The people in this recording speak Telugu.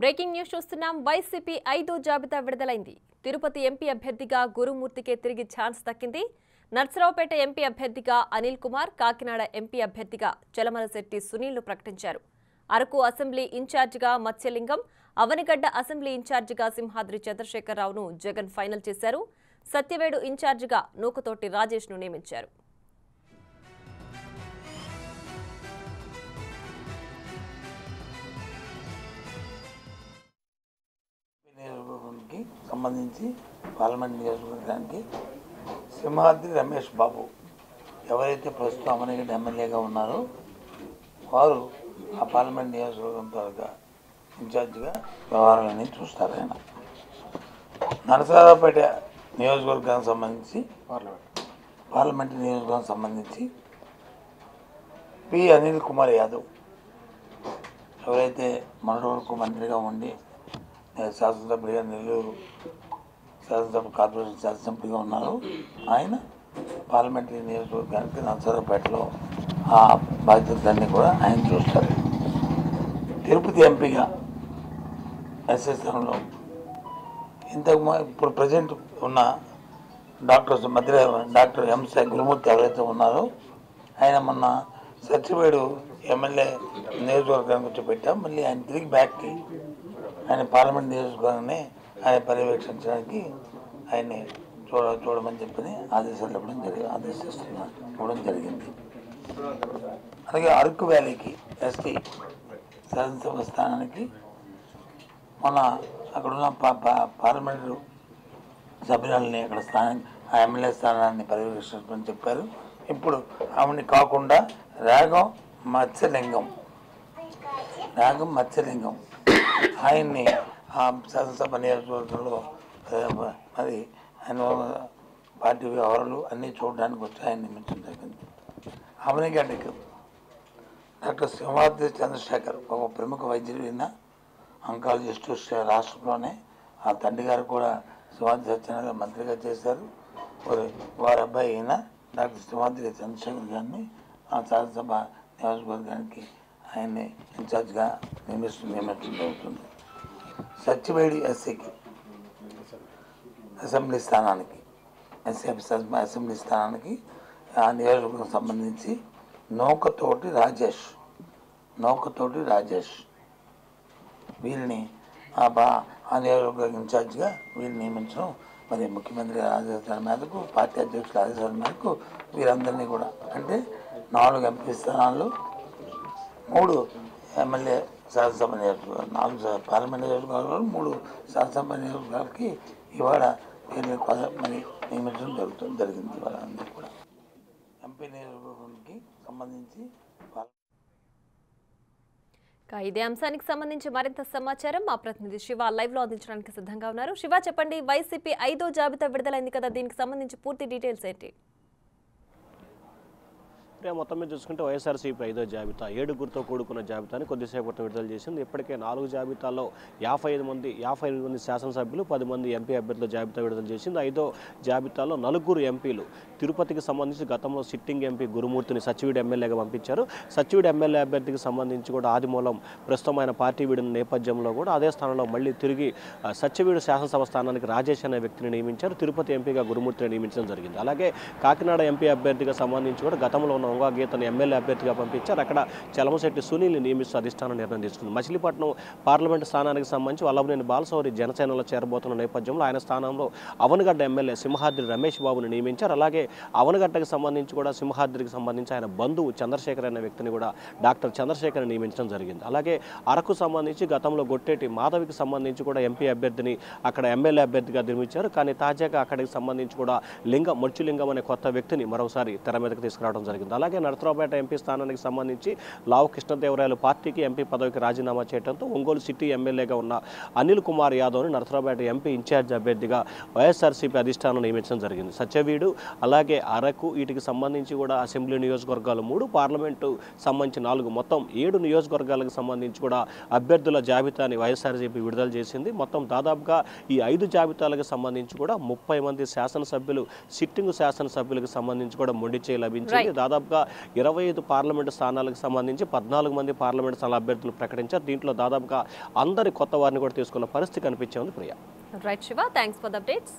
బ్రేకింగ్ న్యూస్ చూస్తున్నాం. వైసీపీ 5 జాబితా విడుదలైంది. తిరుపతి ఎంపీ అభ్యర్థిగా గురుమూర్తికే తిరిగి ఛాన్స్ దక్కింది. నర్సరావుపేట ఎంపీ అభ్యర్థిగా అనిల్ కుమార్, కాకినాడ ఎంపీ అభ్యర్థిగా చలమలశెట్టి సునీల్ను ప్రకటించారు. అరకు అసెంబ్లీ ఇన్ఛార్జిగా మత్స్యలింగం, అవనిగడ్డ అసెంబ్లీ ఇన్ఛార్జిగా సింహాద్రి చంద్రశేఖరరావును జగన్ ఫైనల్ చేశారు. సత్యవేడు ఇన్ఛార్జిగా నూకతోటి రాజేష్ను నియమించారు. సంబంధించి పార్లమెంట్ నియోజకవర్గానికి సింహాద్రి రమేష్ బాబు ఎవరైతే ప్రస్తుతం అవనిగడ్డ ఎమ్మెల్యేగా ఉన్నారో వారు ఆ పార్లమెంట్ నియోజకవర్గం త్వరగా ఇన్ఛార్జిగా వ్యవహారాలని చూస్తారు. ఆయన నరసరావుపేట నియోజకవర్గానికి సంబంధించి పార్లమెంట్ నియోజకవర్గానికి సంబంధించి పి అనిల్ కుమార్ యాదవ్ ఎవరైతే మొన్నటి వరకు మంత్రిగా ఉండి శాసనసభ్యుడిగా నెల్లూరు శాసనసభ కార్పొరేషన్ శాసనసభ్యుడిగా ఉన్నారు. ఆయన పార్లమెంటరీ నియోజకవర్గానికి నరసరావుపేటలో ఆ బాధ్యతలన్నీ కూడా ఆయన చూస్తారు. తిరుపతి ఎంపీగా ఎస్ఎస్ఎంలో ఇప్పుడు ప్రజెంట్ ఉన్న డాక్టర్ ఎంసీ గురుమూర్తి ఎవరైతే ఉన్నారో ఆయన మొన్న సత్యవేడు ఎమ్మెల్యే నియోజకవర్గానికి వచ్చి పెట్టాం. మళ్ళీ ఆయన తిరిగి బ్యాక్కి ఆయన పార్లమెంట్ నియోజకవర్గాన్ని ఆయన పర్యవేక్షించడానికి ఆయన్ని చూడమని చెప్పని ఆదేశాలు ఇవ్వడం జరిగింది. అలాగే అరకు వ్యాలీకి ఎస్టీ శాసనసభ స్థానానికి మన అక్కడున్న పార్లమెంటు సభ్యులని అక్కడ ఆ ఎమ్మెల్యే స్థానాన్ని పర్యవేక్షించమని చెప్పారు. ఇప్పుడు ఆమెని కాకుండా రాగం మత్స్యలింగం ఆయన్ని ఆ శాసనసభ నియోజకవర్గంలో మరి ఆయన పార్టీ వ్యవహారాలు అన్నీ చూడడానికి వచ్చి ఆయన నియమించడం జరిగింది. అవనిగడ్డకి డాక్టర్ సింహాద్రి చంద్రశేఖర్ ఒక ప్రముఖ వైద్యుడు, అంకాలజిస్టు రాష్ట్రంలోనే. ఆ తండ్రి గారు కూడా సింహాద్రి సత్యనారాయణ మంత్రిగా చేశారు. వారి అబ్బాయి అయిన డాక్టర్ సింహాద్రి చంద్రశేఖర్ గారిని ఆ శాసనసభ నియోజకవర్గానికి ఆయన్ని ఇన్ఛార్జ్గా నియమించడం జరుగుతుంది. సత్యవేడి ఎస్సీకి అసెంబ్లీ స్థానానికి అసెంబ్లీ స్థానానికి ఆ నియోజకవర్గం సంబంధించి నూకతోటి రాజేష్ వీళ్ళని ఆ నియోజకవర్గ ఇన్ఛార్జిగా వీళ్ళని నియమించడం మరి ముఖ్యమంత్రి ఆదేశాల మేరకు, పార్టీ అధ్యక్షుల ఆదేశాల మేరకు వీరందరినీ కూడా అంటే 4 ఎంపీ స్థానాలు, 3 ఎమ్మెల్యే శాసనసభ నియోజకవర్గాలు, 4 పార్లమెంట్ నియోజకవర్గాలు, 3 శాసనసభ నియోజకవర్గాలకి ఇవాళ మరి నియమించడం జరిగింది. వాళ్ళందరూ కూడా ఎంపీ నియోజకవర్గానికి సంబంధించి. ఇదే అంశానికి సంబంధించి మరింత సమాచారం మా ప్రతినిధి శివ లైవ్ లో అందించడానికి సిద్ధంగా ఉన్నారు. శివ, చెప్పండి, వైసీపీ 5వ జాబితా విడుదలైంది కదా, దీనికి సంబంధించి పూర్తి డీటెయిల్స్ ఏంటి? మొత్తం మీద చూసుకుంటే వైఎస్ఆర్సీపీ 5వ జాబితా 7గురితో కూడుకున్న జాబితాని కొద్దిసేపు విడుదల చేసింది. ఇప్పటికే 4 జాబితాల్లో 58 మంది శాసనసభ్యులు, 10 మంది ఎంపీ అభ్యర్థుల జాబితా విడుదల చేసింది. 5వ జాబితాలో 4 ఎంపీలు తిరుపతికి సంబంధించి గతంలో సిట్టింగ్ ఎంపీ గురుమూర్తిని సత్యవేడు ఎమ్మెల్యేగా పంపించారు. సత్యవేడు ఎమ్మెల్యే అభ్యర్థికి సంబంధించి కూడా ఆదిమూలం ప్రస్తుతం ఆయన పార్టీ వీడిన నేపథ్యంలో కూడా అదే స్థానంలో మళ్ళీ తిరిగి సత్యవేడు శాసనసభ స్థానానికి రాజేష్ అనే వ్యక్తిని నియమించారు. తిరుపతి ఎంపీగా గురుమూర్తిని నియమించడం జరిగింది. అలాగే కాకినాడ ఎంపీ అభ్యర్థిగా సంబంధించి కూడా గతంలో ఉన్న గీతను ఎమ్మెల్యే అభ్యర్థిగా పంపించారు. అక్కడ చలమశెట్టి సునీల్ని నియమిస్తూ అధిష్టానం నిర్ణయం తీసుకుంది. మచిలీపట్నం పార్లమెంటు స్థానానికి సంబంధించి వల్లభనేని బాలశౌరి జనసేనలో చేరబోతున్న నేపథ్యంలో ఆయన స్థానంలో అవనిగడ్డ ఎమ్మెల్యే సింహాద్రి రమేష్ బాబుని నియమించారు. అలాగే అవనిగడ్డకి సంబంధించి కూడా సింహాద్రికి సంబంధించి ఆయన బంధువు చంద్రశేఖర్ అనే వ్యక్తిని కూడా డాక్టర్ చంద్రశేఖర్ నియమించడం జరిగింది. అలాగే అరకు సంబంధించి గతంలో గొట్టేటి మాధవికి సంబంధించి కూడా ఎంపీ అభ్యర్థిని అక్కడ ఎమ్మెల్యే అభ్యర్థిగా నిర్మించారు. కానీ తాజాగా అక్కడికి సంబంధించి కూడా మొర్చులింగం అనే కొత్త వ్యక్తిని మరోసారి తెర మీదకి తీసుకురావడం జరిగింది. అలాగే నరసరావుపేట ఎంపీ స్థానానికి సంబంధించి లావు కృష్ణదేవరాయలు పార్టీకి ఎంపీ పదవికి రాజీనామా చేయడంతో ఒంగోలు సిటీ ఎమ్మెల్యేగా ఉన్న అనిల్ కుమార్ యాదవ్ని నరసరావుపేట ఎంపీ ఇన్ఛార్జ్ అభ్యర్థిగా వైఎస్ఆర్సీపీ అధిష్టానం నియమించడం జరిగింది. సత్యవీడు అలాగే అరకు వీటికి సంబంధించి కూడా అసెంబ్లీ నియోజకవర్గాలు 3, పార్లమెంటు సంబంధించి 4 మొత్తం 7 నియోజకవర్గాలకు సంబంధించి కూడా అభ్యర్థుల జాబితాని వైఎస్ఆర్సీపీ విడుదల చేసింది. మొత్తం దాదాపుగా ఈ 5 జాబితాలకు సంబంధించి కూడా 30 మంది శాసనసభ్యులు సిట్టింగ్ శాసనసభ్యులకు సంబంధించి కూడా మొండి చేయి లభించింది. దాదాపు దాదాపుగా 25 పార్లమెంటు స్థానాలకు సంబంధించి 14 మంది పార్లమెంటు స్థానాల అభ్యర్థులు ప్రకటించారు. దీంట్లో దాదాపుగా అందరి కొత్త వారిని కూడా తీసుకున్న పరిస్థితి కనిపించే ఉంది Priya. Right Shiva, thanks for the updates.